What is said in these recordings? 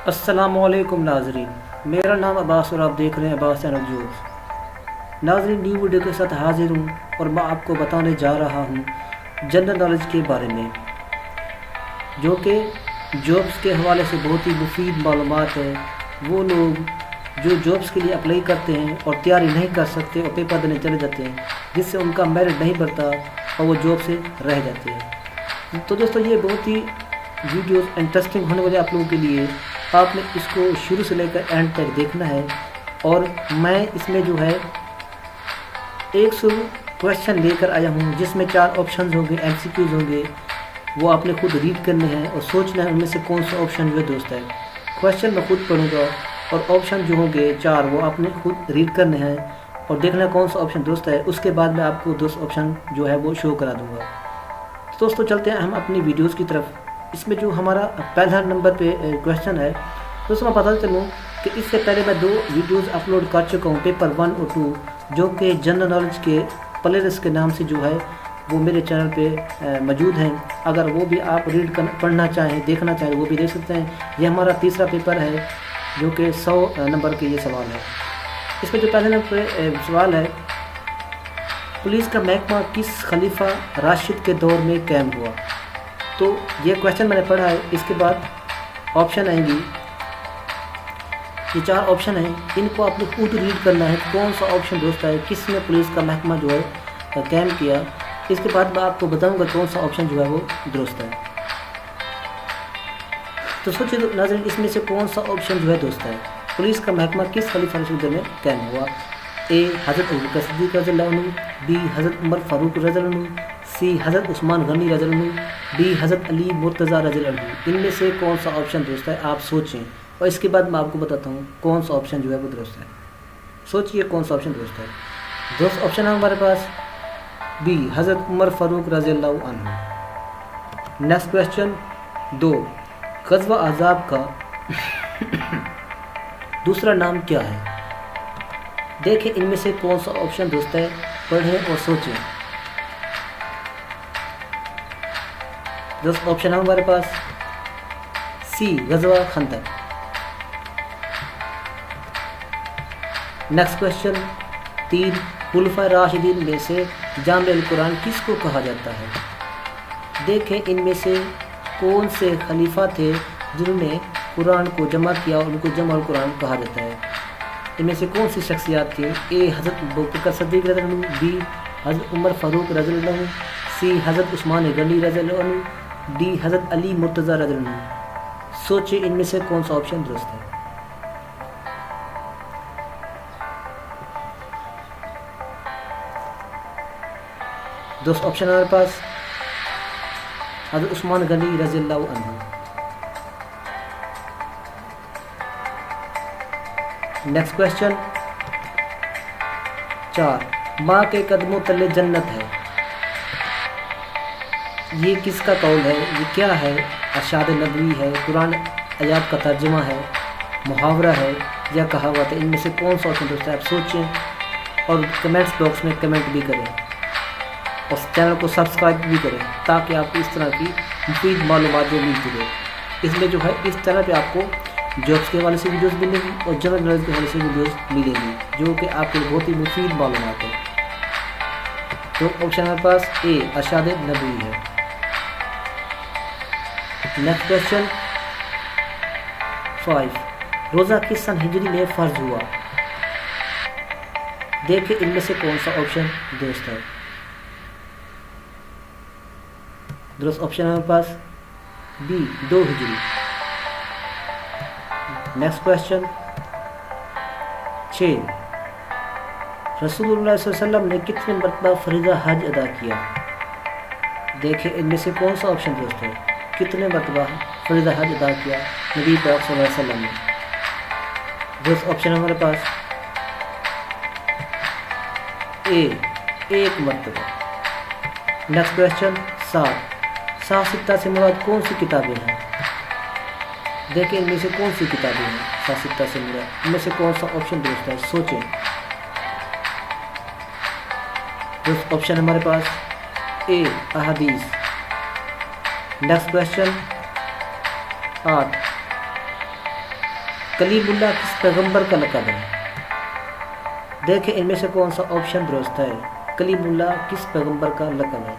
अस्सलामुअलैकुम नाजरीन, मेरा नाम अब्बास और आप देख रहे हैं अब्बास चैनल जॉब्स। नाजरीन, न्यू वीडियो के साथ हाजिर हूँ और मैं आपको बताने जा रहा हूँ जनरल नॉलेज के बारे में, जो कि जॉब्स के हवाले से बहुत ही मुफीद मालूमात है। वो लोग जो जॉब्स के लिए अप्लाई करते हैं और तैयारी नहीं कर सकते और पेपर देने चले जाते हैं, जिससे उनका मेरिट नहीं बढ़ता और वो जॉब से रह जाते हैं। तो दोस्तों, ये बहुत ही वीडियोस इंटरेस्टिंग होने वाले आप लोगों के लिए। आपने इसको शुरू से लेकर एंड तक देखना है और मैं इसमें जो है 100 क्वेश्चन लेकर आया हूँ, जिसमें 4 ऑप्शंस होंगे, एमसीक्यूज होंगे। वो आपने खुद रीड करने हैं और सोचना है उनमें से कौन सा ऑप्शन जो है दोस्त है। क्वेश्चन मैं खुद पढ़ूँगा और ऑप्शन जो होंगे 4 वो आपने खुद रीड करने हैं और देखना है कौन सा ऑप्शन दोस्त है। उसके बाद मैं आपको 2 ऑप्शन जो है वो शो करा दूँगा। तो दोस्तों, चलते हैं हम अपनी वीडियोज़ की तरफ। इसमें जो हमारा पहला नंबर पे क्वेश्चन है दोस्तों, मैं पता चलूँ कि इससे पहले मैं 2 वीडियोस अपलोड कर चुका हूँ, पेपर 1 और 2, जो कि जनरल नॉलेज के प्लेलिस्ट के नाम से जो है वो मेरे चैनल पे मौजूद हैं। अगर वो भी आप पढ़ना चाहें, देखना चाहें, वो भी देख सकते हैं। ये हमारा तीसरा पेपर है जो कि 100 नंबर के ये सवाल है। इसमें जो पहले नंबर पे सवाल है, पुलिस का महकमा किस खलीफा राशिद के दौर में कायम हुआ? तो ये क्वेश्चन मैंने पढ़ा है। इसके बाद ऑप्शन आएंगी, ये 4 ऑप्शन हैं, इनको आपने खुद रीड करना है कौन सा ऑप्शन दुरुस्त है, किसने पुलिस का महकमा जो है कायम किया। इसके बाद मैं आपको बताऊंगा कौन सा ऑप्शन जो है वो दुरुस्त है। तो सोचिए नाज़रीन, इसमें से कौन सा ऑप्शन जो है दुरुस्त है। पुलिस का महकमा किस खलीफा राशिद में कायम हुआ? ए हज़रत अबू बकर सिद्दीक़ रज़ियल्लाहु अन्हु, बी हज़रत उमर फारूक रज़ियल्लाहु अन्हु, सी हज़रत उस्मान गनी रज़ियल्लाहु अन्हु, डी हज़रत अली मुर्तज़ा रज़ियल्लाहु अन्हु। इनमें से कौन सा ऑप्शन दुरुस्त है, आप सोचें और इसके बाद मैं आपको बताता हूँ कौन सा ऑप्शन जो है वो दुरुस्त है। सोचिए कौन सा ऑप्शन दुरुस्त है। दुरुस्त ऑप्शन है हमारे पास बी हज़रत उमर फारूक रज़ियल्लाहु अन्हु। नेक्स्ट क्वेश्चन 2, ग़ज़वा अहज़ाब का दूसरा नाम क्या है? देखें इनमें से कौन सा ऑप्शन दुरुस्त है, पढ़ें और सोचें। दोस्त ऑप्शन है हमारे पास सी ग़ज़वा खंदक। नेक्स्ट क्वेश्चन 3, खुलफा राशिदीन में से जामिअल कुरान किसको कहा जाता है? देखें इनमें से कौन से खलीफा थे जिन्होंने कुरान को जमा किया और उनको जमाअल कुरान कहा जाता है। इनमें से कौन सी शख्सियात थी? ए हज़रत अबू बकर सिद्दीक़ रज़ियल्लाहु अन्हु, बी हज़रत उमर फारूक रज़ियल्लाहु अन्हु, सी हज़रत उस्मान गनी रज़ियल्लाहु अन्हु, डी हज़रत अली मुर्तज़ा रज़ियल्लाहु अन्हु। सोचिए इनमें से कौन सा ऑप्शन दुरुस्त है। दोस्त ऑप्शन हमारे पास हज़रत उस्मान गनी रज़ियल्लाहु अन्हु। नेक्स्ट क्वेश्चन 4, माँ के कदमों तले जन्नत है, ये किसका कौल है? ये क्या है? अरशाद नबवी है, कुरान आयात का तर्जुमा है, मुहावरा है या कहावत है? इनमें से कौन सा ऑप्शन दुरुस्त है, आप सोचें और कमेंट्स बॉक्स में कमेंट भी करें और चैनल को सब्सक्राइब भी करें, ताकि आपको इस तरह की मुफीद मालूमात जो मिलती रहे। इसमें जो है इस चैनल पे आपको जॉब्स के हवाले से वीडियोस मिलेंगी और जनरल नॉलेज के हवाले से वीडियोस मिलेंगी, जो कि आपके लिए बहुत ही मुफीद मालूमात है। तो ऑप्शन हमारे पास ए अरशाद नबवी है। नेक्स्ट क्वेश्चन 5, रोज़ा किस सन हिजरी में फ़र्ज हुआ? देखिए इनमें से कौन सा ऑप्शन दुरुस्त है। दुरुस्त ऑप्शन है हमारे पास बी 2 हिजरी। नेक्स्ट क्वेश्चन 6, रसूलुल्लाह सल्लल्लाहु अलैहि वसल्लम ने कितने मरतबा फरीज़ा हज अदा किया? देखिए इनमें से कौन सा ऑप्शन दुरुस्त है, कितने मरतबा फरीज़ा हज अदा किया नबी पाक सल्लल्लाहु अलैहि वसल्लम ने? दुरुस्त ऑप्शन हमारे पास ए 1 मरतबा। नेक्स्ट क्वेश्चन 7, सासित्ता से मुराद कौन सी किताबें हैं? देखिए इनमें से कौन सी किताबें हैं सासित्ता से मुराद? इनमें से कौन सा ऑप्शन दुरुस्त है, सोचें। दुरुस्त ऑप्शन हमारे पास ए अहादीस। नेक्स्ट क्वेश्चन 8, कलीमुल्लाह किस पैगंबर का लक़ब है? देखिए इनमें से कौन सा ऑप्शन दुरुस्त है। कलीमुल्लाह किस पैगंबर का लक़ब है?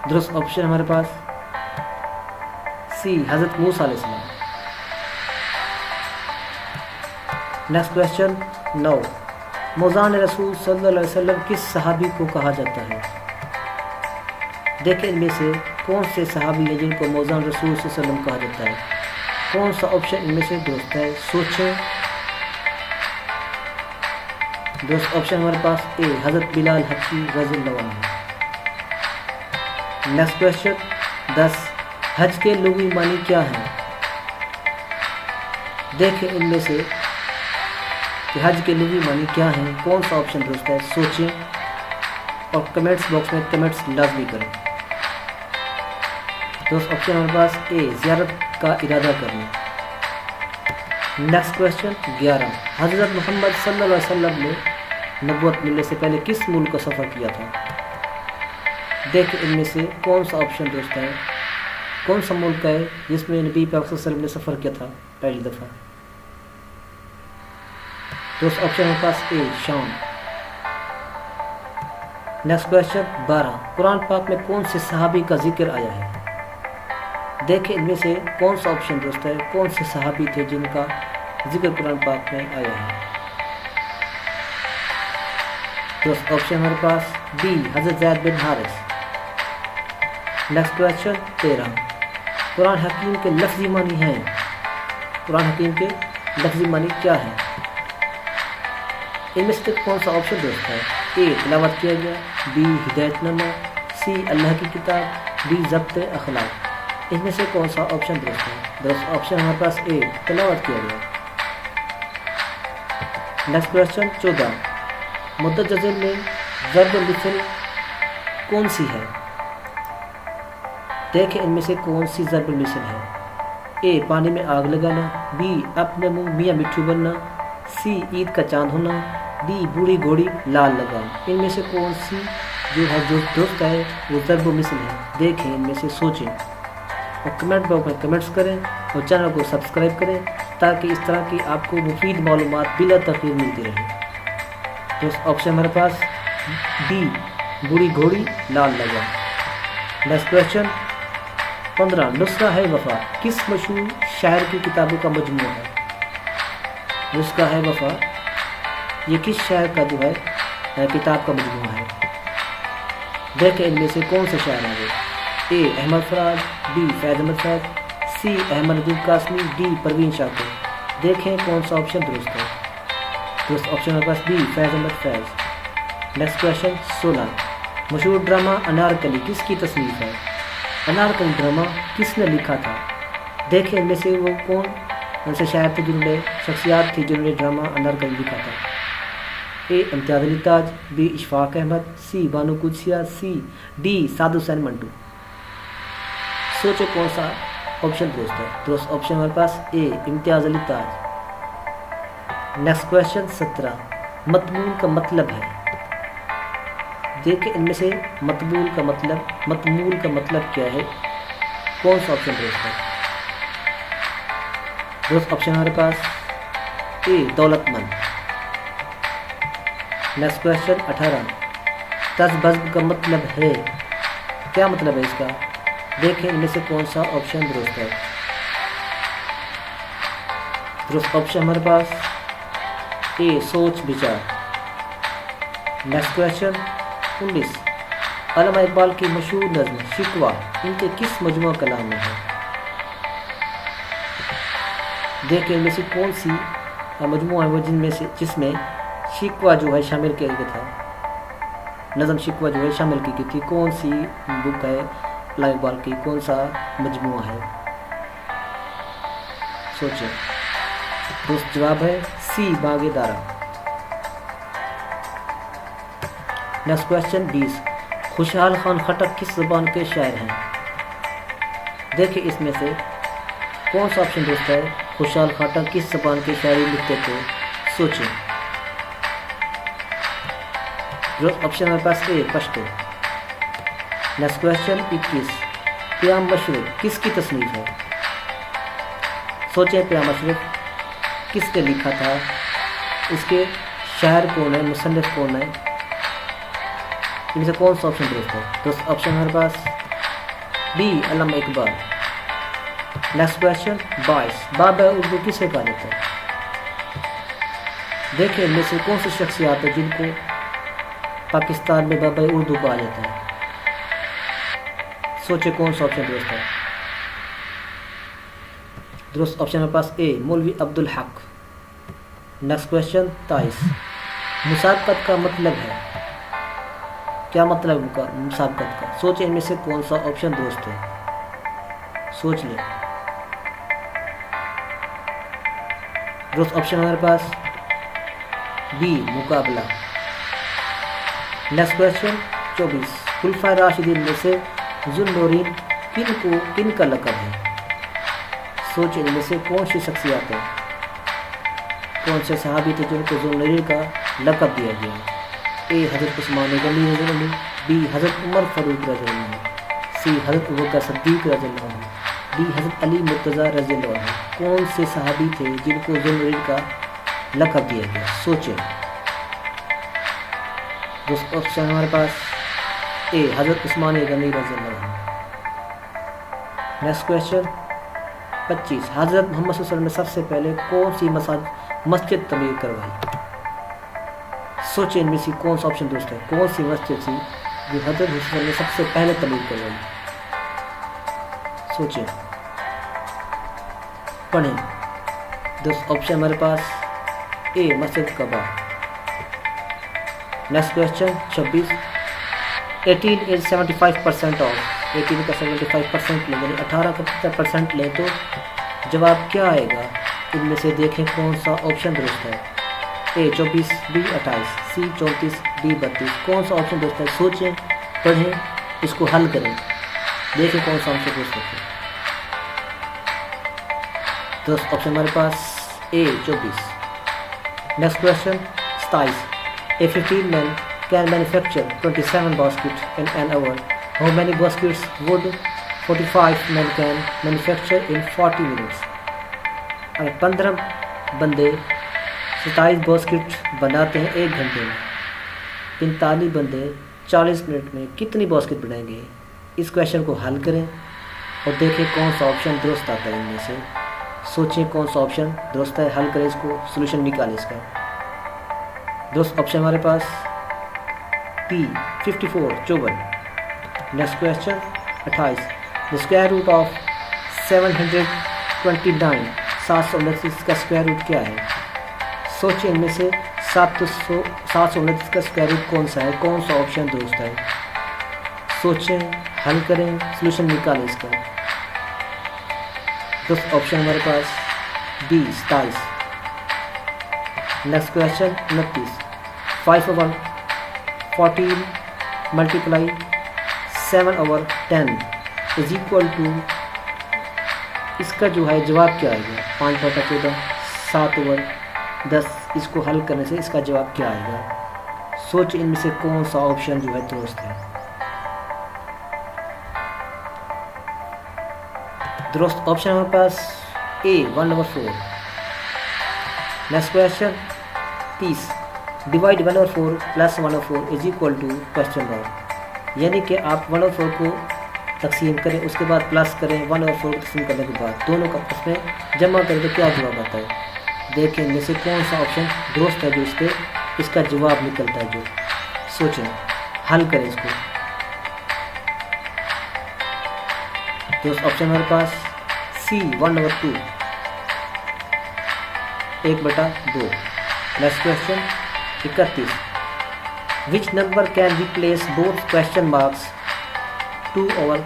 दुरुस्त ऑप्शन हमारे पास सी, हज़रत मूसा अलैहिस्सलाम। नेक्स्ट क्वेश्चन 9, मौज़ान रसूल सल्लल्लाहु अलैहि वसल्लम किस सहाबी को कहा जाता है? देखिए इनमें से कौन से सहाबी हैं जिनको मौज़ान रसूल सल्लल्लाहु अलैहि वसल्लम कहा जाता है? कौन सा ऑप्शन इनमें से दुरुस्त है? सोचें। दुरुस्त ऑप्शन हमारे पास ए, हज़रत बिलाल हबशी रज़ियल्लाहु अन्हु। नेक्स्ट क्वेश्चन 10, हज के लुग़वी मानी क्या है? देखिए इनमें से कि हज के लुग़वी मानी क्या है, कौन सा ऑप्शन दुरुस्त है? सोचें और कमेंट्स बॉक्स में कमेंट्स लाजमी करें। दोस्त ऑप्शन हमारे पास ए, ज़ियारत का इरादा करना। नेक्स्ट क्वेश्चन 11, हज़रत मोहम्मद सल्लल्लाहु अलैहि वसल्लम ने नबूवत मिलने से पहले किस मुल्क का सफ़र किया था? देखिए इनमें से कौन सा ऑप्शन दुरुस्त है? कौन सा मुल्क है जिसमें नबी पाक सल्लल्लाहु अलैहि वसल्लम ने सफ़र किया था पहली दफ़ा? दोस्त ऑप्शन हमारे पास ए, शाम। नेक्स्ट क्वेश्चन 12, कुरान पाक में कौन से सहाबी का जिक्र आया है? देखिए इनमें से कौन सा ऑप्शन दुरुस्त है? कौन से सहाबी थे जिनका जिक्र कुरान पाक में आया है? दोस्त ऑप्शन हमारे पास बी, हज़रत ज़ैद बिन हारिस। नेक्स्ट क्वेश्चन 13, कुरान हकीम के लफ्ज़ी मानी हैं? कुरान हकीम के लफ्ज़ी मानी क्या है? इनमें से कौन सा ऑप्शन दुरुस्त है? ए, तिलावत किया गया, बी, हिदायतनामा, सी, अल्लाह की किताब, डी, ज़ब्त अखलाक। इनमें से कौन सा ऑप्शन दुरुस्त है? दुरुस्त ऑप्शन हमारे पास ए, तिलावत किया गया। नेक्स्ट क्वेश्चन 14, मुद्दत जज़ल में ज़र्ब मिसल कौन सी है? देखिए इनमें से कौन सी ज़र्ब मिसल है? ए, पानी में आग लगाना, बी, अपने मुंह मियाँ मिट्ठू बनना, सी, ईद का चांद होना, डी, बूढ़ी घोड़ी लाल लगाना। इनमें से कौन सी जो दुरुस्त है वो ज़र्ब मिसल है? देखें इनमें से सोचें और कमेंट बॉक्स में कमेंट्स करें और चैनल को सब्सक्राइब करें ताकि इस तरह की आपको मुफीद मालूमात बिला तखीर मिलती रहे। तो ऑप्शन हमारे पास डी, बूढ़ी घोड़ी लाल लगा। नेक्स्ट क्वेश्चन 15, नुस्खा है वफा किस मशहूर शायर की किताबों का मजमूआ है? नुस्खा है वफा ये किस शायर का जो है किताब का मजमूआ है? देखें इनमें से कौन से शायर हैं वो? ए, अहमद फराज, बी, फैज़ अहमद फैज़, सी, अहमद अदीब कासमी, डी, परवीन शाकिर। देखें कौन सा ऑप्शन दुरुस्त है? दुरुस्त ऑप्शन हमारे पास बी, फैज़ अहमद फैज़। नेक्स्ट क्वेश्चन 16, मशहूर ड्रामा अनारकली किसकी तसनीफ़ है? अनारकली ड्रामा किसने लिखा था? देखें इनमें से वो कौन से शायर थे जिन्होंने शख्सियात थी जिन्होंने ड्रामा अनारकली लिखा था? ए, इम्तियाज़ अली ताज, बी, इशफाक अहमद, सी, बानो कुदसिया, सी, डी, साद हुसैन मंटू। सोचो कौन सा ऑप्शन दुरुस्त है? दुरुस्त ऑप्शन हमारे पास ए, इम्तियाज़ अली ताज। नेक्स्ट क्वेश्चन 17, मतबूल का मतलब है? देखिए इनमें से मतबूल का मतलब क्या है? कौन सा ऑप्शन दुरुस्त है? दुरुस्त ऑप्शन हमारे पास ए, दौलतमंद। नेक्स्ट क्वेश्चन 18, तज़बज़्ब का मतलब है? क्या मतलब है इसका? देखें इनमें से कौन सा ऑप्शन दुरुस्त है? दुरुस्त ऑप्शन हमारे पास ए, सोच विचार। नेक्स्ट क्वेश्चन 19, अल्लामा इकबाल की मशहूर नज़्म शिकवा इनके किस मजमूआ कलाम में है? देखिए इनमें से कौन सी मजमूआ है वो जिसमें शिकवा जो है शामिल किया गया था? नज़म शिकवा जो है शामिल की गई थी। कौन सी बुक है अल्लामा इकबाल की? कौन सा मजमूआ है? सोचें। तो जवाब है सी, बागेदारा। नेक्स्ट क्वेश्चन 20, खुशहाल खान खट्टक किस ज़बान के शायर हैं? देखिए इसमें से कौन सा ऑप्शन दुरुस्त है? खुशहाल खट्टक किस ज़बान के शायरी लिखते थे? सोचें। ऑप्शन हमारे पास ए, पश्तो। नेक्स्ट क्वेश्चन 21, क़याम मशरुक़ किसकी तसनीफ़ है? सोचें प्यामा शरीफ किसने लिखा था, इसके शायर कौन है, मुसन्निफ कौन है, इनमें से कौन सा ऑप्शन दुरुस्त है। तो ऑप्शन हमारे पास बी अल्लामा इकबाल। नेक्स्ट क्वेश्चन 22, बाबा उर्दू किसे कहा जाता है। देखिए इनमें से कौन सी शख्सियत है जिनको पाकिस्तान में बाबा उर्दू कहा जाता है। सोचे कौन सा ऑप्शन दुरुस्त है। दुरुस्त ऑप्शन हमारे पास ए मौलवी अब्दुल हक। नेक्स्ट क्वेश्चन 23, मुसाबकत का मतलब है, क्या मतलब मुसाबकत का। सोचे इनमें से कौन सा ऑप्शन दुरुस्त है, सोच लें। दुरुस्त ऑप्शन हमारे पास बी मुकाबला। नेक्स्ट क्वेश्चन 24, खुलफाए राशिदीन में से जुन्नूरीन किन का लक़ब है। सोच इनमें से कौन सी शख्सियत है, कौन से सहाबी थे जिनको जुन्नूरीन का लक़ब दिया गया। ए हज़रत उस्मान गनी रज़ियल्लाहु अन्हु, बी हज़रत उमर फ़ारूक रज़ियल्लाहु अन्हु, सी हज़रत अबू बकर सिद्दीक़ रज़ियल्लाहु अन्हु, डी हज़रत अली मुर्तज़ा रज़ियल्लाहु अन्हु। कौन से सहाबी थे जिनको जुन्नूरीन का लक़ब दिया गया। सोचें। दूसरा ऑप्शन हमारे पास ए हज़रत उस्मान गनी रज़ियल्लाहु अन्हु। नेक्स्ट क्वेश्चन 25, हज़रत मोहम्मद सल्लल्लाहु अलैहि वसल्लम ने सबसे पहले कौन सी मस्जिद तमीर करवाई। सोचें इनमें से कौन सा ऑप्शन दुरुस्त है, कौन सी मस्जिद थी जो हज़रत हुसैन ने सबसे पहले तमीर करवाई। सोचें, पढ़ें। दूसरा ऑप्शन हमारे पास ए मस्जिद कबा। Next question 26, 18 is 75% of. 18 का 75% लें, यानी 18 का 50% लें तो जवाब क्या आएगा। इनमें से देखें कौन सा ऑप्शन दुरुस्त है। ए 24, बी 28, सी 34, डी 32। कौन सा ऑप्शन दुरुस्त है। सोचें, पढ़ें, इसको हल करें, देखें कौन सा ऑप्शन दुरुस्त है। तो ऑप्शन हमारे पास ए 24। Next question 27, A 15 man can manufacture 27 basket in an hour, how many baskets would 45 man can manufacture in 40 minutes. अगर 15 बंदे 27 बास्केट बनाते हैं 1 घंटे में, 45 बंदे 40 मिनट में कितनी बास्केट बनाएंगे। इस क्वेश्चन को हल करें और देखें कौन सा ऑप्शन दुरुस्त आता है इनमें से। सोचें कौन सा ऑप्शन दुरुस्त है, हल करें इसको, सोल्यूशन निकालें इसका। दुरुस्त ऑप्शन हमारे पास P 54 54। Next question 28, the square root of 729 729 का स्क्वायर रूट क्या है। सोचें इनमें से 729 का स्क्वायर रूट कौन सा है, कौन सा ऑप्शन दुरुस्त है। सोचें, हल करें, सोल्यूशन निकालें इसका। तो ऑप्शन हमारे पास B 27। Next question 29, 5 over 14 multiply 7 over 10 is equal to, इसका जो है जवाब क्या आएगा। 5 बटा 14 7 over 10, इसको हल करने से इसका जवाब क्या आएगा। सोच इनमें से कौन सा ऑप्शन जो है दुरुस्त है। दुरुस्त ऑप्शन हमारे पास A 1/4। Next question 30, divide 1/4 plus 1/4 is equal to question mark. यानी कि आप 1/4 को तकसीम करें, उसके बाद प्लस करें, 1/4 तकसीम करने के बाद दोनों का आपस में जमा करें तो क्या जवाब आता है। देखें इनमें से कौन सा ऑप्शन दुरुस्त है जो इसका जवाब निकलता है जो। सोचें, हल करें इसको। तो ऑप्शन हमारे पास C 1/2 1/2। Next question 31, which number can replace both question marks 2 over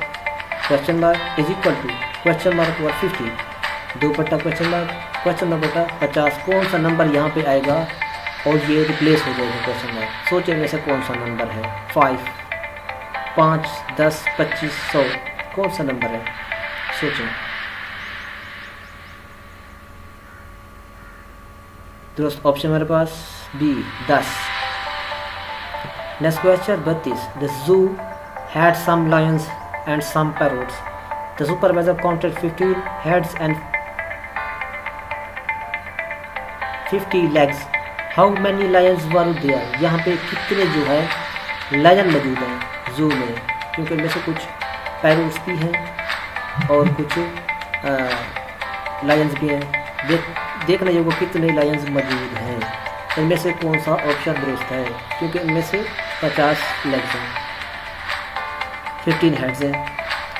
question mark is equal to question mark over 50, 2 बटा क्वेश्चन मार्क बटा 50। कौन सा नंबर यहाँ पे आएगा और ये रिप्लेस हो जाएगा क्वेश्चन मार्क। सोचें वैसे कौन सा नंबर है। 5, 5, 10, 25, 100 कौन सा नंबर है। सोचें। दोस्त ऑप्शन हमारे पास B 10। Next question 32, the zoo had some lions and some parrots. The supervisor counted 15 heads and 50 legs. How many lions were there? यहाँ पे कितने जो है लायन मौजूद हैं जू में, क्योंकि इनमें से कुछ पैरोट्स भी हैं और कुछ लायंस भी हैं। देखने योग्य कितने लायंस मौजूद हैं, इनमें से कौन सा ऑप्शन दुरुस्त है, क्योंकि इनमें से 50 लेग्स हैं, 15 हेड्स हैं।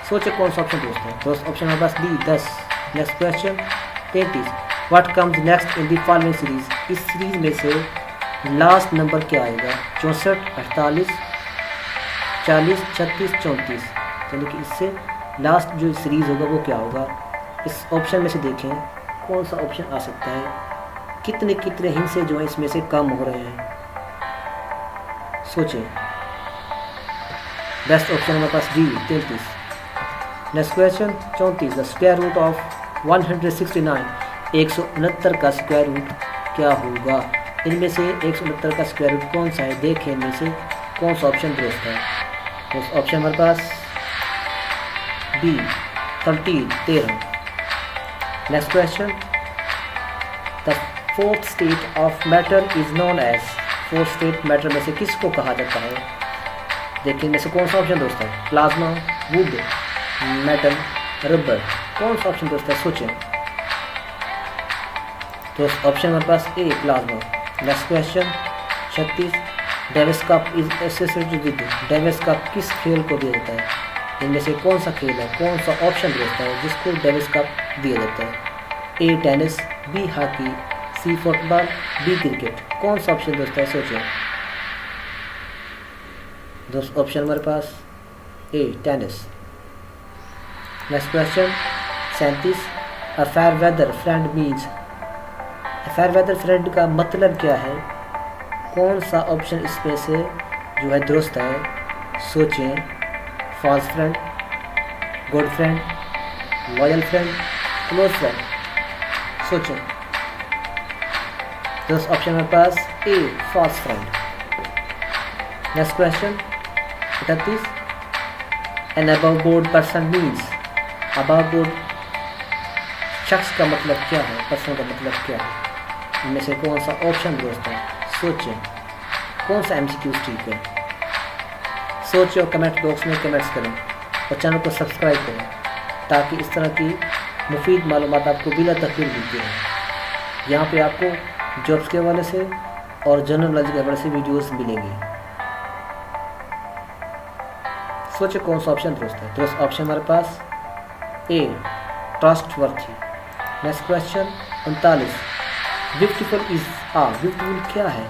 सोचे कौन सा ऑप्शन दुरुस्त है। दोस्त ऑप्शन हमारे पास B 10। Next question 33। What comes next in the following series? इस सीरीज में से लास्ट नंबर क्या आएगा? 64, 48, 40, 36, 34। यानी कि इससे लास्ट जो सीरीज होगा वो क्या होगा? इस ऑप्शन में से देखें कौन सा ऑप्शन आ सकता है, कितने कितने हिस्से जो है इसमें से कम हो रहे हैं। सोचें। बेस्ट ऑप्शन हमारे पास D 33। Next question 34। The square root of 169, 169 का स्क्वायर रूट क्या होगा? इनमें से 169 का स्क्वायर रूट कौन सा है? देखें इनमें से कौन सा ऑप्शन दुरुस्त है। तो ऑप्शन हमारे पास B 13। Next question the fourth state of matter is known as. Fourth state matter में से किसको कहा जाता है? देखिए इनमें से कौन सा ऑप्शन दोस्त है? Plasma, wood, metal, rubber. कौन सा ऑप्शन दोस्त है? सोचें। तो ऑप्शन हमारे पास A plasma. Next question 36। Davis cup is associated with. Davis cup किस खेल को दिया जाता है? इनमें से कौन सा खेल है, कौन सा ऑप्शन दोस्त है जिसको डेविस कप दिया जाता है? A tennis, B hockey, C football, D cricket. कौन सा ऑप्शन दोस्त है? सोचें। दोस्त ऑप्शन हमारे पास A tennis. Next question 37। A fair weather friend means. Fair weather friend का मतलब क्या है? कौन सा ऑप्शन इसमें से जो है दुरुस्त है? सोचें। False friend, good friend, loyal friend, close friend. सोचें। दोस्त ऑप्शन हमारे पास A false friend. Next question 38। An above board person means. Above board शख्स का मतलब क्या है, पर्सन का मतलब क्या है? इनमें से कौन सा ऑप्शन दुरुस्त है? सोचें। कौन सा एमसीक्यू ठीक है? सोचें और कमेंट बॉक्स में कमेंट्स करें और चैनल को सब्सक्राइब करें ताकि इस तरह की मुफीद मालूमात आपको बिला तखीर मिलती है। यहाँ पे आपको जॉब्स के हवाले से और जनरल नॉलेज के हवाले से वीडियोस मिलेंगी। सोचें कौन सा ऑप्शन दुरुस्त है। दोस्त ऑप्शन हमारे पास A trustworthy. Next question 39। Beautiful is a. Beautiful क्या है?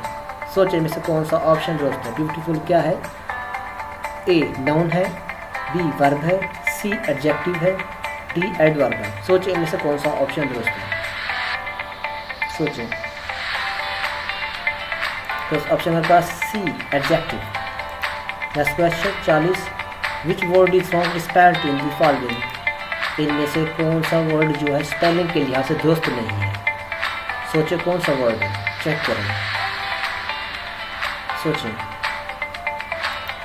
सोचें इनमें से कौन सा ऑप्शन दुरुस्त है। ब्यूटीफुल क्या है? ए नाउन है, बी वर्ब है, सी एडजेक्टिव है, डी एडवर्ब है। सोचें इनमें से कौन सा ऑप्शन दुरुस्त है। सोचें। तो ऑप्शन हमारे पास C adjective. Next question 40। Which word is wrong spelled in the following. इनमें से कौन सा वर्ड जो है स्पेलिंग के लिहाज से दुरुस्त नहीं है? सोचें कौन सा वर्ड है, चेक करें। सोचें।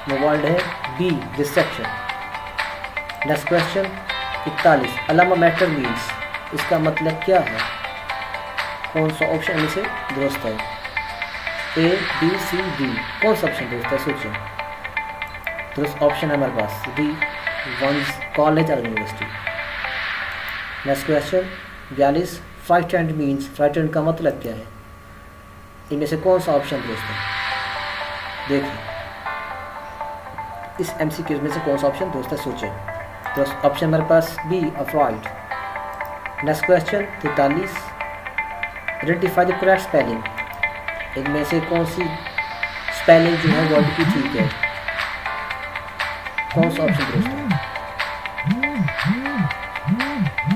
वो वर्ड है बी रिसेप्शन। Next question 41। अलामा मैटर मीन्स। इसका मतलब क्या है? कौन सा ऑप्शन में से दुरुस्त है? A B C D. कौन सा ऑप्शन दुरुस्त है? सोचें। दुरुस्त ऑप्शन है हमारे पास डी वंस कॉलेज और university. Next question 42। Frightened means. Frightened का मतलब क्या है? इनमें से कौन सा ऑप्शन दुरुस्त है? देखिए इस एमसीक्यू में से कौन सा ऑप्शन दोस्त है? सोचें। तो ऑप्शन हमारे पास B afraid. Next question 43। Identify the correct spelling. इनमें से कौन सी स्पेलिंग जो है वर्ड की ठीक है? कौन सा ऑप्शन दुरुस्त है?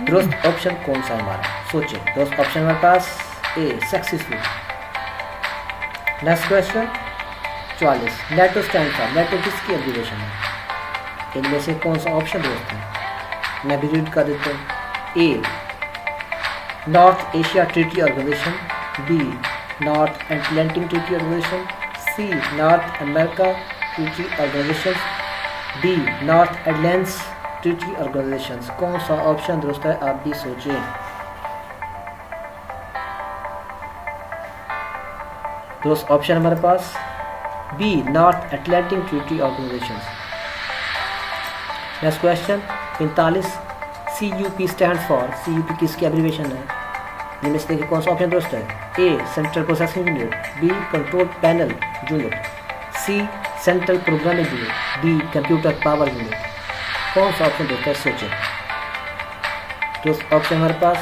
दुरुस्त ऑप्शन कौन सा है हमारा? सोचें। दोस्त ऑप्शन हमारे पास A successful. Next question 44। NATO stand for. NATO किसकी एब्रिविएशन है? इनमें से कौन सा ऑप्शन दोस्त है? मैं भी रीड कर देता हूँ। A North Asia Treaty Organisation, B North Atlantic Treaty Organisation, C North America Treaty Organisation, D North Atlantic Treaty Organisation. कौन सा ऑप्शन दुरुस्त है? आप भी सोचें। दोस्त ऑप्शन हमारे पास B North Atlantic Treaty Organisation. Next question 45 CUP stand for, CUP किसकी एब्रीवेशन है? इनमें से देखिए कौन सा ऑप्शन दोस्त है? A central processing unit, B control panel unit, C central programming unit, D computer power unit. कौन सा ऑप्शन दोस्त है? सोचें। तो ऑप्शन हमारे पास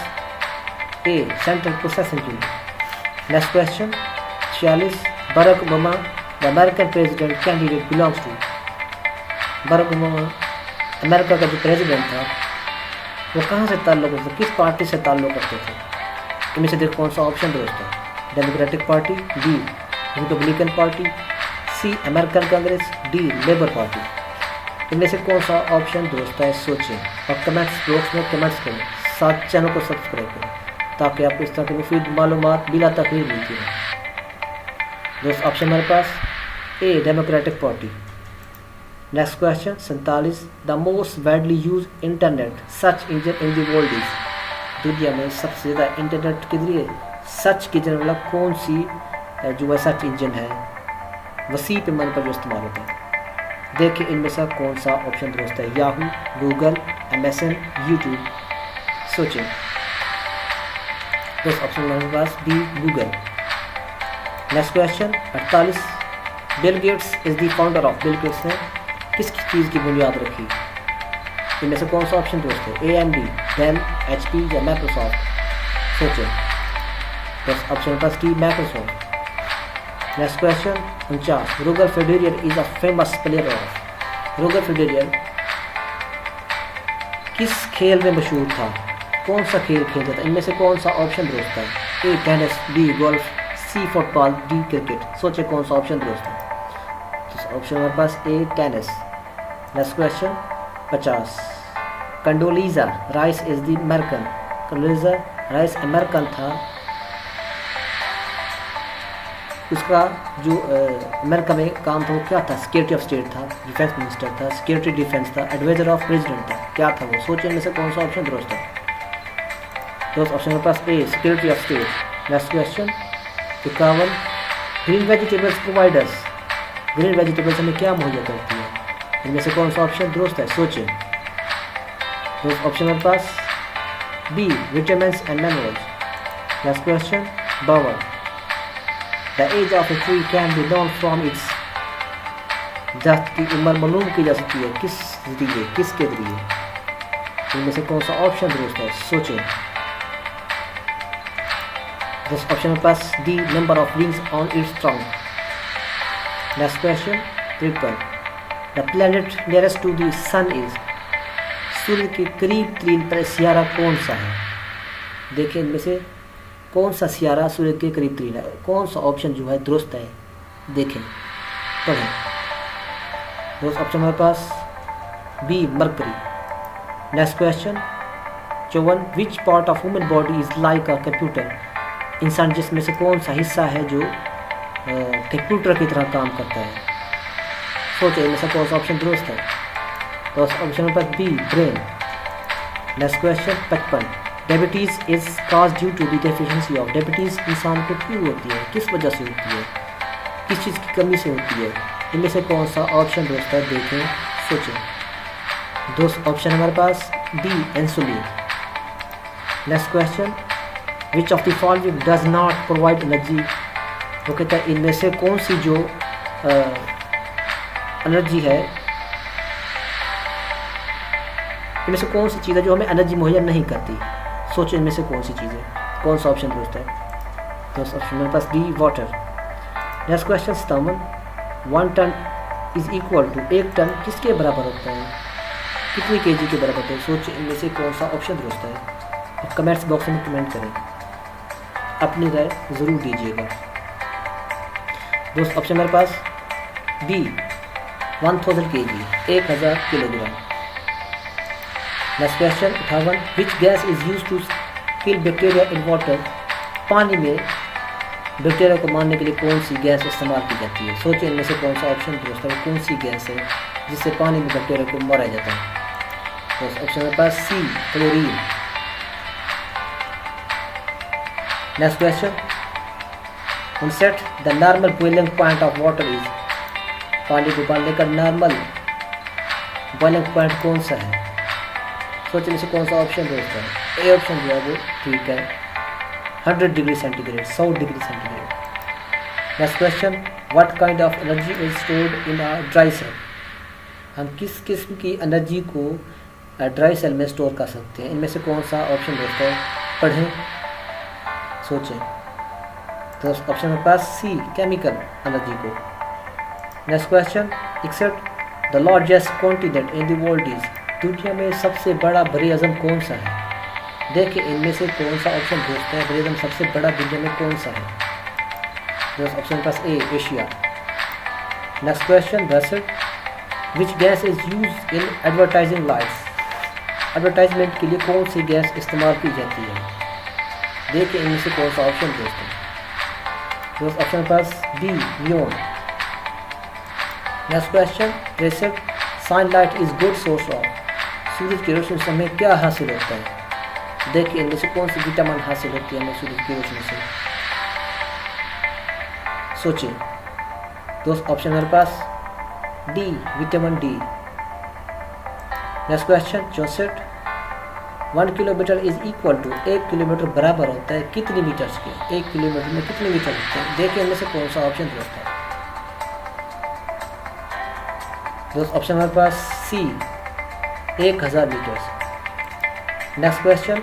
A central processing unit. Next question 46 Barack Obama the American president candidate belongs to. Barack Obama America का जो प्रेसिडेंट था वो कहाँ से ताल्लुक़ रखते थे, किस पार्टी से ताल्लुक़ रखते थे? इनमें से देखो कौन सा ऑप्शन दोस्त है? Democratic party, B Republican party, C American Congress, D Labour party. इनमें से कौन सा ऑप्शन दोस्त है? सोचें और कमेंट्स बॉक्स में कमेंट्स करें। साथ चैनल को सब्सक्राइब करें ताकि आपको इस तरह की मुफीद मालूमात बिला तकरीर मिलती है। दोस्त ऑप्शन हमारे पास A Democratic party. Next question 47 the most widely use internet search engine in the world is. दुनिया में सबसे ज़्यादा इंटरनेट के लिए सर्च की जाने वाला कौन सी जो है सर्च इंजन है वसी पैमाने पर जो इस्तेमाल होता है? देखिए इनमें से कौन सा ऑप्शन दुरुस्त है? Yahoo, Google, MSN, YouTube. सोचें। दोस्त ऑप्शन हमारे पास B Google. Next question 48 Bill Gates is the founder of. Bill Gates ने किस चीज़ की बुनियाद रखी? इनमें से कौन सा ऑप्शन दोस्त है? AMD, डेल, HP या माइक्रोसॉफ्ट। सोचें। बस ऑप्शन पास D Microsoft. Next question 49 Roger Federer is a famous player of. Roger Federer किस खेल में मशहूर था? कौन सा खेल खेलता था? इनमें से कौन सा ऑप्शन दुरुस्त है? A tennis, B golf, C football, D cricket. सोचें कौन सा ऑप्शन दुरुस्त है? तो ऑप्शन हमारे पास A tennis. Next question 50 Condoleezza Rice is the American. Condoleezza Rice American था, उसका जो अमेरिका में काम था वो क्या था? सिक्योरिटी ऑफ स्टेट था, डिफेंस मिनिस्टर था, सिक्योरिटी डिफेंस था, एडवाइजर ऑफ प्रेसिडेंट था। क्या था वो? सोचें इनमें से कौन सा ऑप्शन दुरुस्त है? दोस्त ऑप्शन के पास A security of state. Next question 51 green vegetables providers. Green vegetables हमें क्या मुहैया करती है? इनमें से कौन सा ऑप्शन दुरुस्त है? सोचें। दोस्त ऑप्शन मेरे पास B vitamin and minerals. Next question 52 the age of a tree can be known from its. दरख्त की उम्र मालूम की जा सकती है किस जरिए, किसके जरिए? इनमें से कौन सा ऑप्शन दुरुस्त है? सोचें। दोस्त ऑप्शन मेरे पास D number of rings on its trunk. Next question 53 the planet nearest to the sun is. सूर्य के करीब तरीन पर सियारा कौन सा है? देखिए इनमें से कौन सा सियारा सूर्य के करीब तरीन है? कौन सा ऑप्शन जो है दुरुस्त है? देखें, पढ़ें। दोस्त ऑप्शन हमारे पास B mercury. Next question 54 which part of human body is like a computer. इंसान जिसमें से कौन सा हिस्सा है जो कंप्यूटर की तरह काम करता है? सोचिए इनमें से कौन सा ऑप्शन दुरुस्त है? तो option number B brain. Next question 55 diabetes is cause due to the deficiency of. Diabetes इंसान को क्यों होती है, किस वजह से होती है, किस चीज़ की कमी से होती है? इनमें से कौन सा ऑप्शन दुरुस्त है? देखें, सोचें। दोस्त ऑप्शन हमारे पास D insulin. Next question which of the following does not provide energy. वो कहता है इनमें से कौन सी जो एनर्जी है, इनमें से कौन सी चीज़ है जो हमें एनर्जी मुहैया नहीं करती? सोचो इनमें से कौन सी चीज़ है, कौन सा ऑप्शन दुरुस्त है? तो ऑप्शन मेरे पास D water. Next question 57 1 ton is equal to. 1 ton किसके बराबर होता है, कितनी केजी के बराबर होता है? सोचो इनमें से कौन सा ऑप्शन दुरुस्त है? और कमेंट्स बॉक्स में कमेंट करें, अपनी राय ज़रूर दीजिएगा। दोस्त ऑप्शन मेरे पास B 1000 kg 1000 kilogram. Next question 58 which gas is use to kill bacteria in water. पानी में बैक्टीरिया को मारने के लिए कौन सी गैस इस्तेमाल की जाती है? सोचिए इनमें से कौन सा ऑप्शन दुरुस्त है, कौन सी गैस है जिससे पानी में बैक्टीरिया को मारा जाता है? तो ऑप्शन मेरे पास C chlorine. Next question 59 the normal boiling point of water is, पानी को उबालने का नॉर्मल बॉइलिंग पॉइंट कौन सा है? सोचने से कौन सा ऑप्शन दोस्त है? ए ऑप्शन जो है वो ठीक है, 100 degree centigrade, 100 degree centigrade. Next question, what kind of energy is stored in a dry cell, हम किस किस्म की एनर्जी को ड्राई सेल में स्टोर कर सकते हैं? इनमें से कौन सा ऑप्शन दोस्त है? पढ़ें, सोचें। तो ऑप्शन मेरे पास सी, केमिकल एनर्जी को। Next question, except the largest continent in the world is, दुनिया में सबसे बड़ा बरे अज़म कौन सा है? देखिए इनमें से कौन सा ऑप्शन दोस्त है बरे अज़म सबसे बड़ा दुनिया में कौन सा है? दोस्त option pass A, Asia. Next question, which gas is use in advertising lights, advertisement के लिए कौन सी गैस इस्तेमाल की जाती है? देखिए इनमें से कौन सा ऑप्शन दोस्त है? दोस्त ऑप्शन पास B, neon. Next question, recipe sunlight is good source of, सूरज की रोशनी से हमें क्या हासिल होता है? देखिए इनमें से कौन सी विटामिन हासिल होती है हमें सूरज की रोशनी से? सोचिए दोस्त, ऑप्शन मेरे पास D, vitamin D. Next question, 64 1 kilometre is equal to, 1 kilometre बराबर होता है कितने मीटर्स के? 1 किलोमीटर में कितने मीटर होते हैं? देखिए इनमें से कौन सा ऑप्शन दोस्त है? दोस्त ऑप्शन हमारे पास C, 1000 meters. Next question,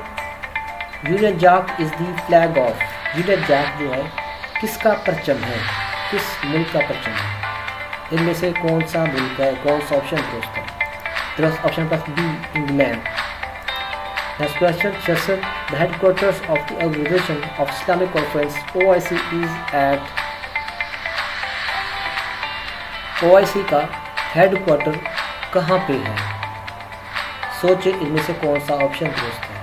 Union Jack is the flag of, Union Jack जो है किसका परचम है, किस मुल्क का परचम है? इनमें से कौन सा मुल्क है, कौन सा ऑप्शन दोस्त है? दोस्त ऑप्शन पास B, England. Next question, the headquarters of the Organisation of Islamic Conference OIC is at, OIC का हेडक्वार्टर कहाँ पे है? सोचिए इनमें से कौन सा ऑप्शन दोस्त है?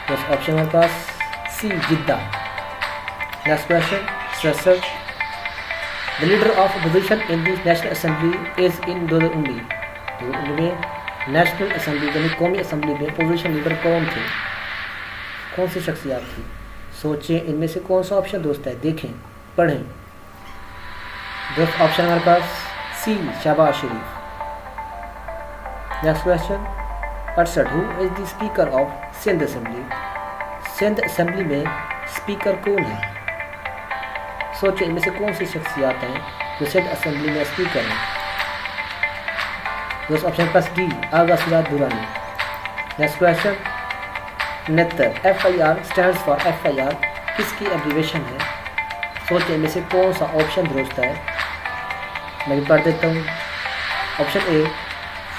दोस्त ऑप्शन हमारे पास C, Jeddah. Next question, the leader of opposition in the national assembly is in only, तो उनमें नेशनल असेंबली यानी कौमी असेंबली में अपोजिशन लीडर कौन थे, कौन सी शख्सियत थी? सोचें इनमें से कौन सा ऑप्शन दोस्त है? देखें, पढ़ें। दोस्त ऑप्शन हमारे पास C, Shahbaz Sharif. Next question, 68 who is the speaker of Sindh assembly, Sindh assembly में स्पीकर कौन है? सोचें इनमें से कौन सी शख्सियत हैं जो सिंध असेंबली में स्पीकर हैं? दोस्त ऑप्शन पास D, Agha Siraj Durrani. Next question, 69 FIR stands for, FIR किसकी एब्रीवेशन है? सोचें इनमें से कौन सा ऑप्शन दुरुस्त है? मैं भी पढ़ देता हूँ। Option A,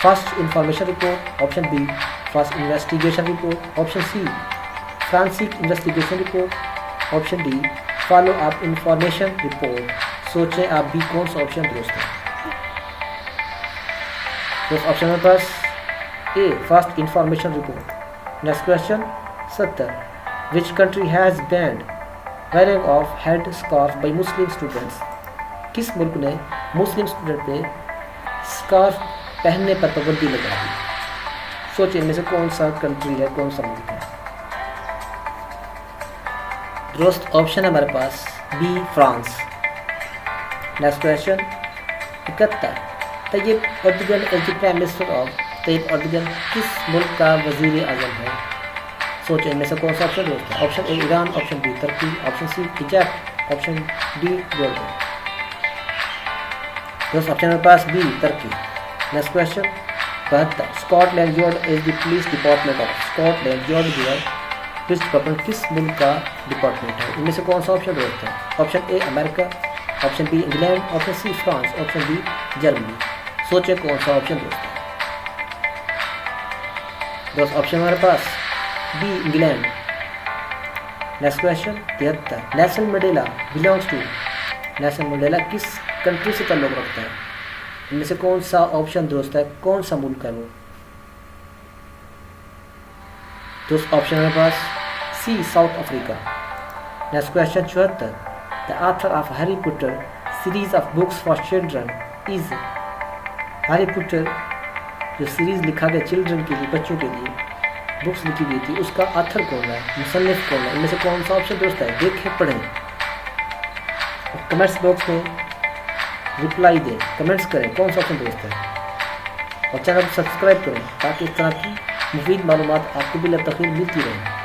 first information report, option B, first investigation report, option C, forensic investigation report, option D, follow up information report. सोचें आप भी कौन सा ऑप्शन दुरुस्त है? तो ऑप्शन मेरे पास A, first information report. Next question, 70 which country has banned wearing of head scarf by Muslim students, किस मुल्क ने मुस्लिम स्टूडेंट पे स्कार्फ पहनने पर पाबंदी लगा दी? सोचिए इनमें से कौन सा कंट्री है, कौन सा मुल्क है? दोस्त ऑप्शन है हमारे पास B, France. Next question, 71 Tayyip Erdogan as the prime minister of, Tayyip Erdogan किस मुल्क का वजीर आज़म है? सोचिए इनमें से कौन सा ऑप्शन दोस्त है? Option A, Iran, option B, Turkey, option C, Egypt, option D, Jordan. दोस्त ऑप्शन मेरे पास B, Turkey. Next question, 72 Scotland Yard is the police department of, Scotland Yard जो है पुलिस डिपार्टमेंट किस मुल्क का डिपार्टमेंट है? इनमें से कौन सा ऑप्शन दोस्त है? Option A, America, option B, England, option C, France, option D, Germany. सोचे कौन सा ऑप्शन दोस्त है? दोस्त ऑप्शन हमारे पास B, England. Next question, 73 Nelson Mandela belongs to, Nelson Mandela किस कंट्री से ताल्लुक़ रखता है? इनमें से कौन सा ऑप्शन दोस्त है, कौन सा मुल्क है वो? दोस्त ऑप्शन हमारे पास C, South Africa. Next question, 74 the author of Harry Potter series of books for children is, Harry Potter जो सीरीज़ लिखा गया चिल्ड्रन के लिए, बच्चों के लिए बुक्स लिखी गई थी, उसका ऑथर कौन है, मुसन्निफ कौन है? इनमें से कौन सा ऑप्शन दोस्त है? देखें, पढ़ें। और कमेंट्स बॉक्स में रिप्लाई दें, कमेंट्स करें कौन सा ऑप्शन दुरुस्त है, और चैनल को सब्सक्राइब करें ताकि इस तरह की मुफीद मालूमात आपको बिला तखीर मिलती रहे।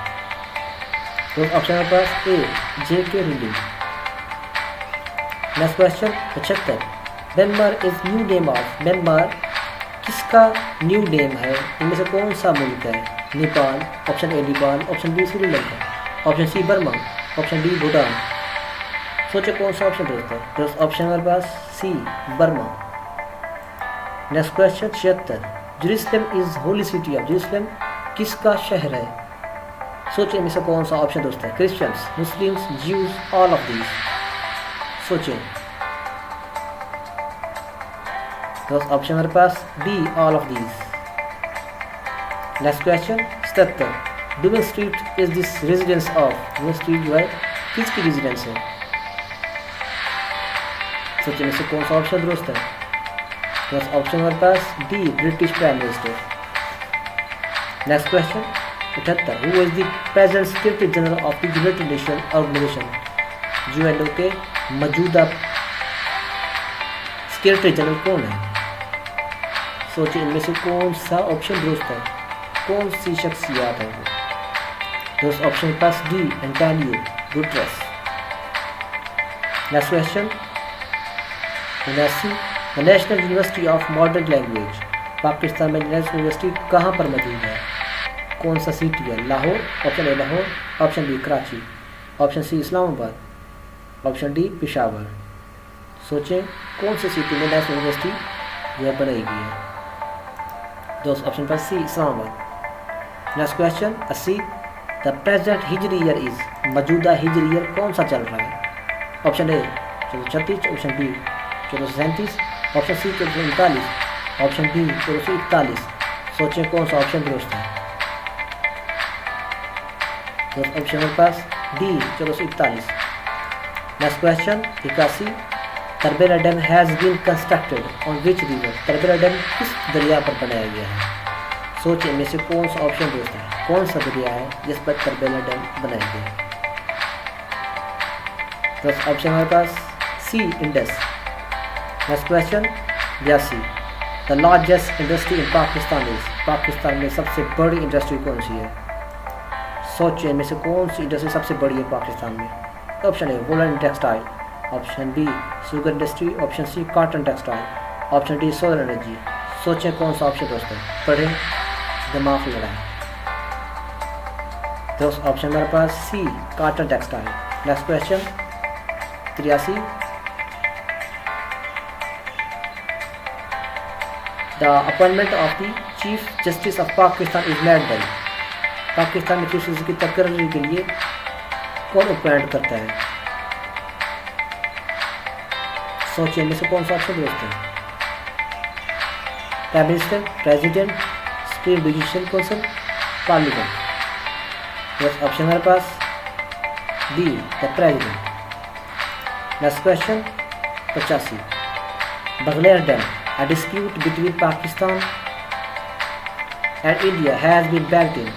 तो ऑप्शन नंबर पास A JK Rowling. Next question 75, Myanmar is new name of. Myanmar किसका न्यू नेम है, इनमें से कौन सा मुल्क है? Nepal, option A Nepal, option B Sri Lanka, option C Burma, option D Bhutan. सोचे कौन सा ऑप्शन दुरुस्त है। तो ऑप्शन हमारे पास C Burma. Next question 76, Jerusalem is holy city of. Jerusalem किसका शहर है? सोचें इनमें से कौन सा ऑप्शन दुरुस्त है। Christians, Muslims, Jews, all of these. सोचें। तो ऑप्शन हमारे पास B all of these. Next question 77, Downing Street is this residence of. Downing Street जो है किसकी रेजिडेंस है? सोचें इनमें से कौन सा ऑप्शन दुरुस्त है। तो ऑप्शन हमारे पास D British prime minister. Next question 78, who is the present secretary general of the United Nation Organization. UN के मौजूदा सेक्रेटरी जनरल कौन है? सोचिए इनमें से कौन सा ऑप्शन दुरुस्त है, कौन सी शख्सियत है वो। तो ऑप्शन पास D Antonio Guterres. Next question 79, the national university of modern language. Pakistan में नेशनल यूनिवर्सिटी कहाँ पर मौजूद है? कौन सा सिटी है? Lahore, option A Lahore, option B Karachi, option C Islamabad, option D Peshawar. सोचें कौन सी सिटी में नेशनल यूनिवर्सिटी यह बनाई गई है। दोस्त ऑप्शन पर C Islamabad. Next question 80, the present Hijri year is. मौजूदा हिजरी ईयर कौन सा चल रहा है? Option A 1436, option B 1437, option C 1439, option D 1441। सोचें कौन सा ऑप्शन दुरुस्त है। तो ऑप्शन मेरे पास D 1441। Next question 81, Tarbela dam has been constructed on which river. Tarbela dam किस दरिया पर बनाया गया है? सोचिए इनमें से कौन सा ऑप्शन दुरुस्त है, कौन सा दरिया है जिस पर तरबेला डैम बनाया गया है। तो ऑप्शन हमारे पास C Indus. Next question 82, the largest industry in Pakistan is. Pakistan में सबसे बड़ी इंडस्ट्री कौन सी है? सोचिए इनमें से कौन सी इंडस्ट्री सबसे बड़ी है पाकिस्तान में। Option A woollen and textile, option B sugar industry, option C cotton textile, option D solar energy. सोचें कौन सा ऑप्शन दोस्तों, पढ़ें दिमाग लगाएं। तो ऑप्शन मेरे पास C cotton textile. Next question 83, the appointment of the chief justice of Pakistan is made by. Pakistan में चीफ जस्टिस की तकरीर के लिए कौन अपॉइंट करता है? सोचिए इनमें से कौन सा ऑप्शन दुरुस्त है। Prime minister, president, supreme judicial council, parliament. Yes option हमारे पास D the president. Next question 85, Baglihar dam, a dispute between Pakistan and India has been backed in.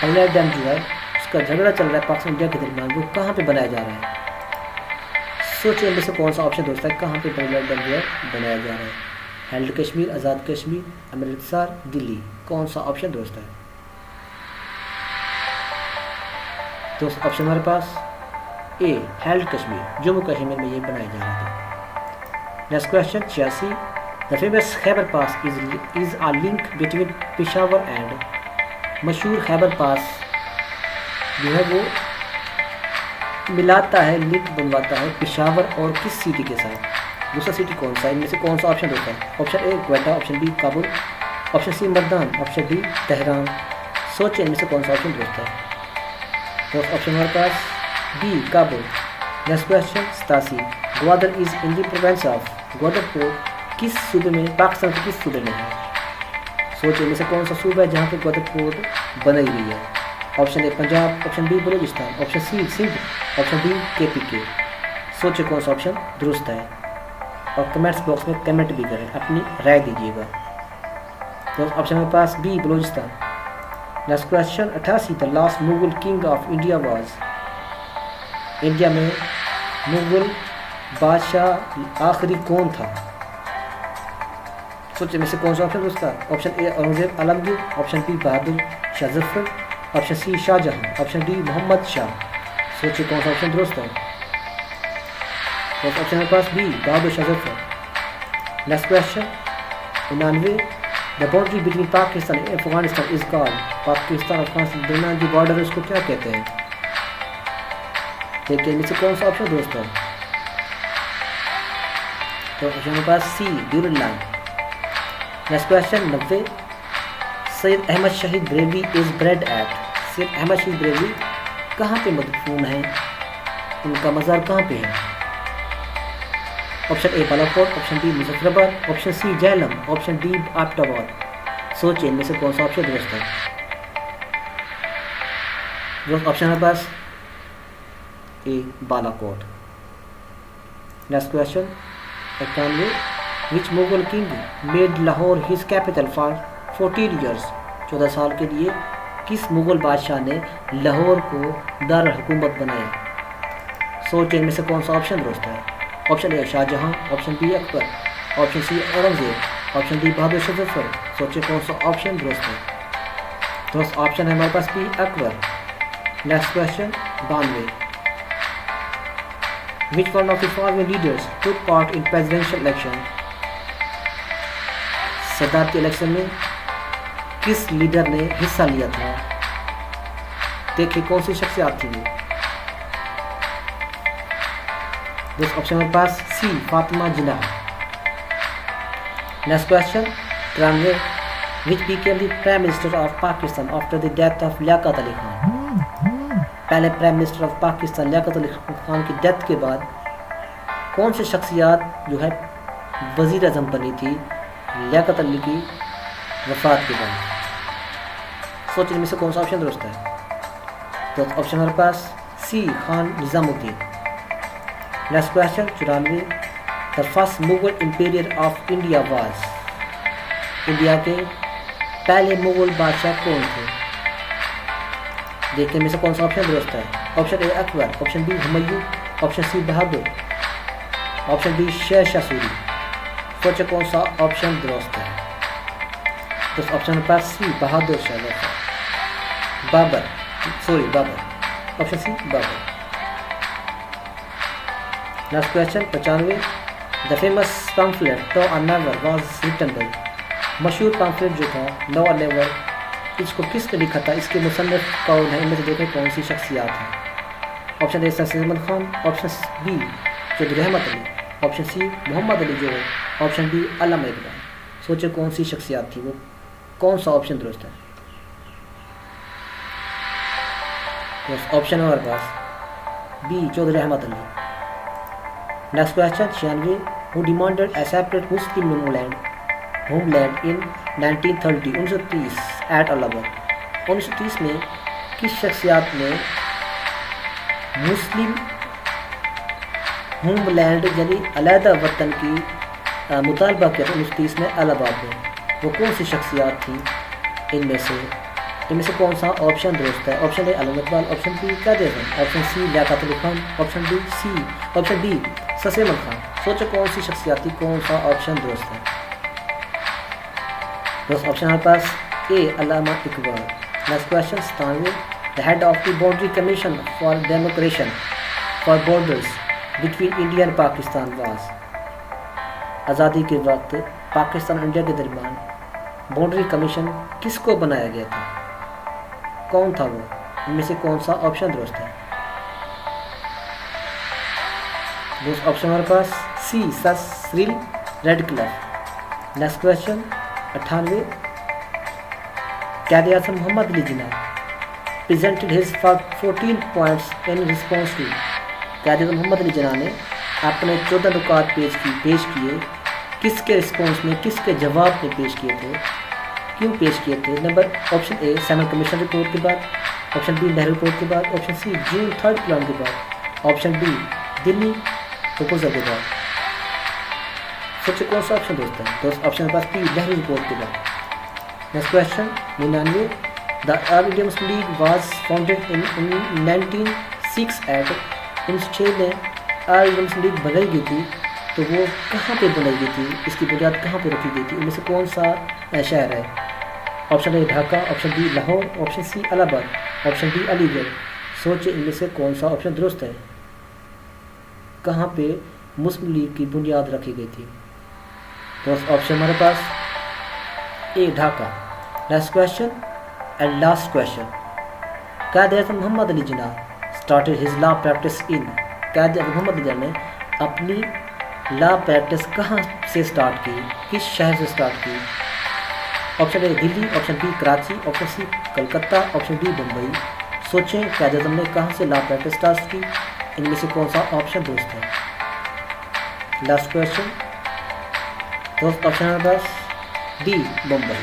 Baglihar dam जो है उसका झगड़ा चल रहा है पाकिस्तान इंडिया के दरमियान, वो कहाँ पे बनाया जा रहा है? सोचिए इनमें से कौन सा ऑप्शन दोस्त है, कहाँ पे बगलेर डैम जो है बनाया जा रहा है। हेल्ड कश्मीर, आज़ाद कश्मीर, अमृतसर, दिल्ली। कौन सा ऑप्शन दोस्त है? तो ऑप्शन हमारे पास ए हेल्ड कश्मीर, जम्मू कश्मीर में ये बनाया जा रहा था। Next question 86, the famous Khyber pass is a link between Peshawar and. मशहूर खैबर पास जो है वो मिलाता है, लिंक बनवाता है पेशावर और किस सिटी के साथ? दूसरा सिटी कौन सा है? इनमें से कौन सा ऑप्शन होता है? Option A Quetta, option B Kabul, option C Mardan, option D Tehran. सोचिए इनमें से कौन सा ऑप्शन होता है। तो ऑप्शन हमारे पास D Kabul. Next question 87, Gwadar is in the province of. Gwadar port किस सूबे में, पाकिस्तान के किस सूबे में है? सोचिए इनमें से कौन सा सूबा है जहाँ पे ग्वादर पोर्ट बनाई गई है। Option A Punjab, option B Balochistan, option C Sindh, option D KPK। सोचिए कौन सा ऑप्शन दुरुस्त है और कमेंट्स बॉक्स में कमेंट भी करें, अपनी राय दीजिएगा। तो ऑप्शन मेरे पास B Balochistan. Next question 88, the last Mughal king of India was. India में मुगल बादशाह आखिरी कौन था? सोचिए में से कौन सा ऑप्शन है उसका? Option A Aurangzeb Alamgir, option B Bahadur Shah Zafar, option C Shah Jahan, option D Mohammad Shah. सोचिए कौन सा ऑप्शन दुरुस्त है? तो ऑप्शन है पास B Bahadur Shah Zafar. Next question 99 the boundary between Pakistan and Afghanistan is called. Pakistan Afghanistan के दरमियान जो बॉर्डर है उसको क्या कहते हैं? देखिए इनमें से कौन सा ऑप्शन दुरुस्त है? तो ऑप्शन है पास C Durand line. Next question 90 Syed Ahmad Shaheed Barelvi is buried at. Syed Ahmad Shaheed Barelvi कहाँ पे मदफून है? उनका मज़ार कहाँ पे है? Option A Balakot, option B Muzaffarabad, option C Jhelum, option D Abbottabad. सोचिए इनमें से कौन सा ऑप्शन दुरुस्त है? दुरुस्त ऑप्शन है पास A Balakot. Next question 91 which Mughal king made Lahore his capital for 14 years. 14 साल के लिए किस मुगल बादशाह ने लाहौर को दारुल हुकूमत बनाया? सोचिए इनमें से कौन सा ऑप्शन दुरुस्त है? Option A Shah Jahan, option B Akbar, option C Aurangzeb, option D Bahadur Shah Zafar. सोचिए कौन सा ऑप्शन दुरुस्त है? दुरुस्त ऑप्शन है हमारे पास B Akbar. Next question 92 Which one of the following leaders took part in presidential election? सदारती इलेक्शन में किस लीडर ने हिस्सा लिया था? देखिए कौन सी शख्सियत थी वो? दिस ऑप्शन मेरे पास C Fatima Jinnah. Next question 93 Which became the Prime Minister of Pakistan after the death of Liaquat Ali Khan. पहले prime minister of Pakistan Liaquat Ali Khan की डेथ के बाद कौन सी शख्सियत जो है वज़ीर आज़म बनी थी लियाकत अली की वफ़ात के बाद? सोचिए इनमें से कौन सा ऑप्शन दुरुस्त है? तो ऑप्शन हमारे पास C Khan Nizamuddin. Next question 94 the first Mughal emperor of India was. India के पहले मुगल बादशाह कौन थे? देखने में से कौन सा ऑप्शन दुरुस्त है? Option A Akbar, option B Humayun, option C Bahadur, option D Sher Shah Suri. सोचे कौन सा ऑप्शन दुरुस्त है? तो ऑप्शन पर C Bahadur Shah Zafar. Babur, option C Babur. Next question 95 the famous pamphlet now or never was written by. मशहूर पम्फलेट जो था नो और नेवर इसको किसने लिखा था? इसके मुसन्निफ कौन है? इनमें से देखें कौन सी शख्सियत है? Option A Syed Ahmad Khan, option B Chaudhry Ahmad Ali, option C Mohammad Ali Jauhar, option D Allama Iqbal. सोचे कौन सी शख्सियत थी वो? कौन सा ऑप्शन दुरुस्त है? तो ऑप्शन हमारे पास B Chaudhry Ahmad Ali. Next question 96 who demanded a separate Muslim homeland in 1930 1930 at Allahabad. 1930 में किस शख्सियत ने मुस्लिम होमलैंड यानी अलहदा वतन की मुतालबा किया था 1930 में इलाहाबाद में? वो कौन सी शख्सियत थी? इनमें से कौन सा ऑप्शन दुरुस्त है? Option A Allama Iqbal, option B Qadir Khan, option C Liaquat Ali Khan, option D Sir Ahmad Khan. सोचो कौन सी शख्सियत थी? कौन सा ऑप्शन दुरुस्त है? दोस्त ऑप्शन हमारे पास A Allama Iqbal. Next question 97 the head of the boundary commission for demarcation for borders between India and Pakistan was. आज़ादी के वक्त पाकिस्तान और इंडिया के दरमियान बाउंड्री कमीशन किसको बनाया गया था? कौन था वो? इनमें से कौन सा ऑप्शन दुरुस्त है? दोस्त ऑप्शन हमारे पास C sir Cyril Radcliffe. Next question 98 Quaid e Azam Mohammad Ali Jinnah presented his 14 points in response to। कायदे आज़म मोहम्मद अली जिन्ना ने अपने 14 नुकात पेश किए किसके रिस्पॉन्स में, किसके जवाब में पेश किए थे? क्यों पेश किए थे? Number option A Simon commission report के बाद, ऑप्शन बी नेहरू रिपोर्ट के बाद, ऑप्शन सी जून 3rd प्लान के बाद, ऑप्शन डी दिल्ली प्रपोजल के बाद। सबसे कौन सा ऑप्शन दोस्त है? दोस्त ऑप्शन पास बी नेहरू रिपोर्ट के बाद। Next question 99 the All India Muslim League was founded in 1906 at 1906 में आज मुस्लिम लीग बनाई गई थी तो वो कहाँ पे बनाई गई थी, इसकी बुनियाद कहाँ पे रखी गई थी, इनमें से कौन सा शहर है? Option A Dhaka, option B Lahore, option C Allahabad, option D Aligarh. सोचिए इनमें से कौन सा ऑप्शन दुरुस्त है। कहाँ पे मुस्लिम लीग की बुनियाद रखी गई थी? तो ऑप्शन हमारे पास A Dhaka. Next question and last question. Quaid e Azam Mohammad Ali Jinnah started his law practice in. Quaid e Azam Mohammad Ali Jinnah ने अपनी लॉ प्रैक्टिस कहाँ से स्टार्ट की, किस शहर से स्टार्ट की? Option A Delhi, option B Karachi, option C Calcutta, option D Mumbai. सोचें कायद-ए-आज़म ने कहाँ से लॉ प्रैक्टिस स्टार्ट की, इनमें से कौन सा ऑप्शन दुरुस्त है? Last question. दोस्त ऑप्शन हमारे पास डी मुंबई।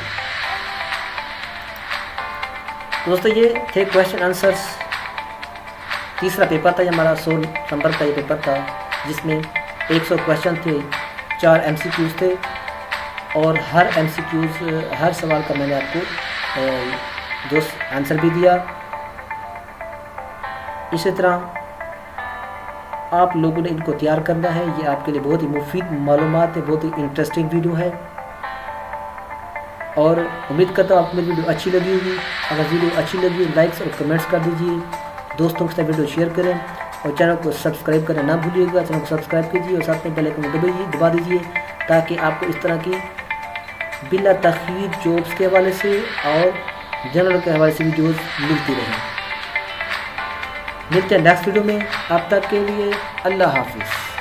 दोस्तों ये थे क्वेश्चन आंसर्स। तीसरा पेपर था ये हमारा, 16 नंबर का ये पेपर था जिसमें 100 क्वेश्चन थे, 4 MCQs थे और हर MCQs हर सवाल का मैंने आपको दोस्त आंसर भी दिया। इसी तरह आप लोगों ने इनको तैयार करना है। ये आपके लिए बहुत ही मुफीद मालूमात है, बहुत ही इंटरेस्टिंग वीडियो है और उम्मीद करता हूँ आपको मेरी वीडियो अच्छी लगी होगी। अगर वीडियो अच्छी लगी लाइक्स और कमेंट्स कर दीजिए, दोस्तों के साथ वीडियो शेयर करें और चैनल को सब्सक्राइब करना ना भूलिएगा। चैनल को सब्सक्राइब कीजिए और साथ में बेल आइकन को दबा दीजिए ताकि आपको इस तरह की बिला तखीर जॉब्स के हवाले से और जनरल के हवाले से वीडियोज़ मिलती रहें। मिलते हैं नेक्स्ट वीडियो में। अब तक के लिए अल्लाह हाफिज़।